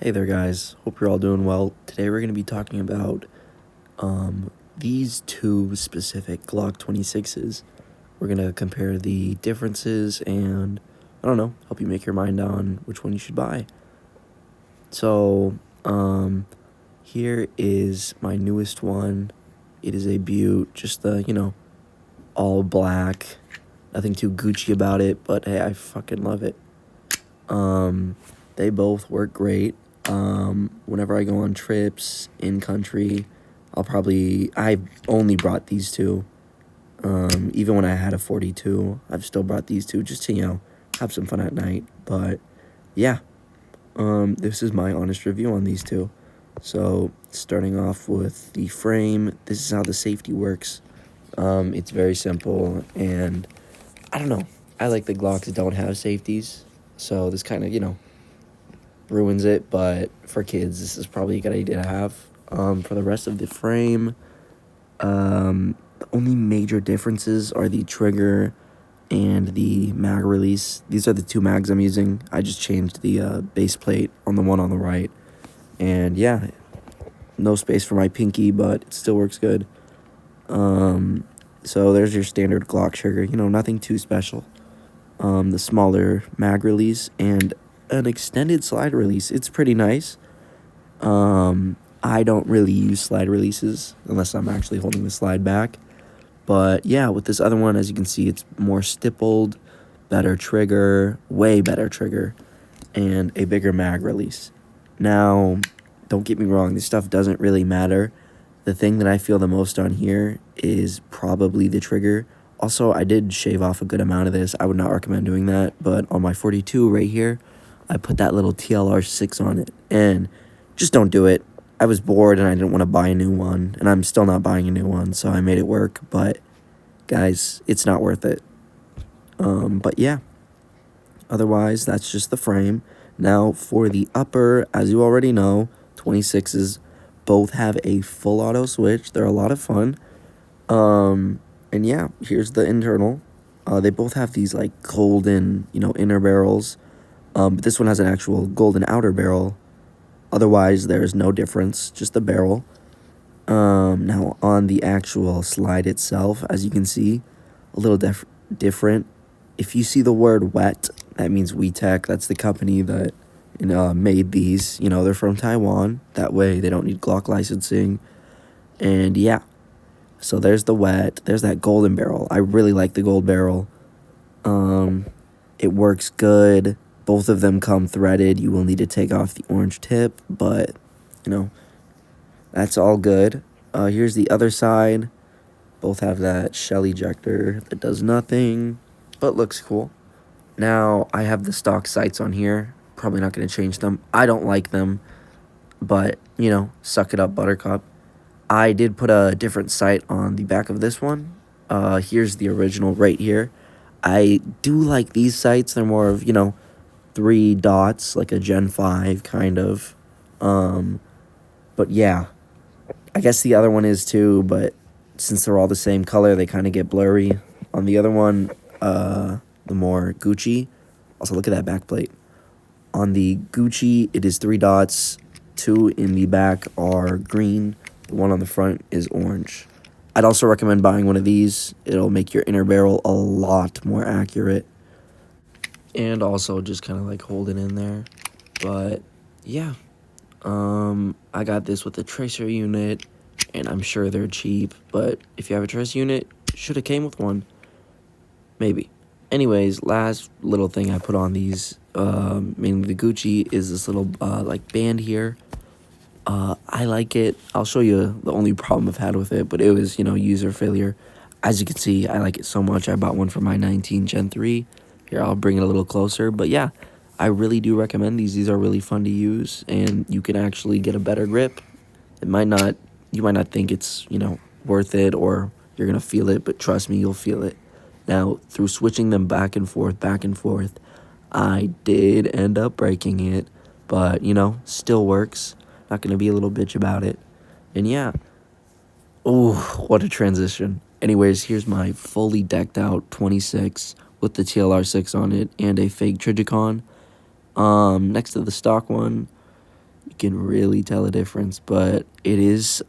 Hey there guys, hope you're all doing well. Today we're going to be talking about these two specific Glock 26s. We're going to compare the differences and, I don't know, help you make your mind on which one you should buy. So, here is my newest one. It is a Butte, just the, all black. Nothing too Gucci about it, but hey, I fucking love it. They both work great. Whenever I go on trips in country, I've only brought these two. Even when I had a 42, I've still brought these two just to, have some fun at night. But yeah, this is my honest review on these two. So starting off with the frame, this is how the safety works. It's very simple, and I don't know, I like the Glocks that don't have safeties, so this kind of, ruins it, but for kids, this is probably a good idea to have. For the rest of the frame, the only major differences are the trigger and the mag release. These are the two mags I'm using. I just changed the base plate on the one on the right, and yeah, no space for my pinky, but it still works good. So there's your standard Glock trigger, nothing too special. The smaller mag release and an extended slide release. It's pretty nice. I don't really use slide releases unless I'm actually holding the slide back. But yeah, with this other one, as you can see, it's more stippled, better trigger, way better trigger, and a bigger mag release. Now, don't get me wrong, this stuff doesn't really matter. The thing that I feel the most on here is probably the trigger. Also, I did shave off a good amount of this. I would not recommend doing that, but on my 42 right here, I put that little TLR6 on it, and just don't do it. I was bored, and I didn't want to buy a new one, and I'm still not buying a new one, so I made it work, but, guys, it's not worth it. But yeah, otherwise, that's just the frame. Now, for the upper, as you already know, 26s both have a full auto switch. They're a lot of fun. And yeah, here's the internal. They both have these, like, golden, inner barrels. But this one has an actual golden outer barrel. Otherwise, there's no difference, just the barrel. Now, on the actual slide itself, as you can see, a little different. If you see the word wet, that means WeTech. That's the company that made these. They're from Taiwan. That way, they don't need Glock licensing. And yeah, so there's the wet. There's that golden barrel. I really like the gold barrel. It works good. Both of them come threaded. You will need to take off the orange tip, but, that's all good. Here's the other side. Both have that shell ejector that does nothing, but looks cool. Now, I have the stock sights on here. Probably not going to change them. I don't like them, but, suck it up, Buttercup. I did put a different sight on the back of this one. Here's the original right here. I do like these sights. They're more of, 3 dots, like a Gen 5 kind of. But yeah, I guess the other one is too, but since they're all the same color, they kind of get blurry. On the other one, the more Gucci, also look at that back plate. On the Gucci, it is 3 dots. 2 in the back are green. The one on the front is orange. I'd also recommend buying one of these. It'll make your inner barrel a lot more accurate. And also just kind of like hold it in there. But yeah, I got this with a tracer unit, and I'm sure they're cheap, but if you have a tracer unit, should have came with one. Maybe. Anyways, last little thing I put on these, mainly the Gucci, is this little like band here. I like it. I'll show you the only problem I've had with it, but it was, user failure. As you can see, I like it so much. I bought one for my 19 Gen 3. Here, I'll bring it a little closer. But yeah, I really do recommend these. These are really fun to use, and you can actually get a better grip. You might not think it's, worth it or you're going to feel it, but trust me, you'll feel it. Now, through switching them back and forth, I did end up breaking it, but, still works. Not going to be a little bitch about it. And yeah. Oh, what a transition. Anyways, here's my fully decked out 26 with the TLR6 on it and a fake Trigicon. Next to the stock one, you can really tell a difference, but it is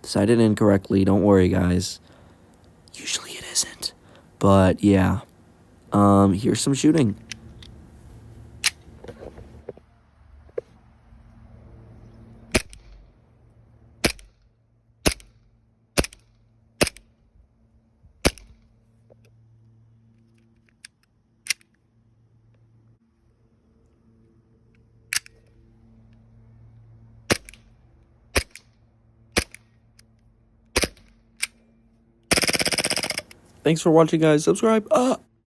sighted incorrectly. Don't worry, guys. Usually it isn't. But yeah, here's some shooting. Thanks for watching, guys. Subscribe.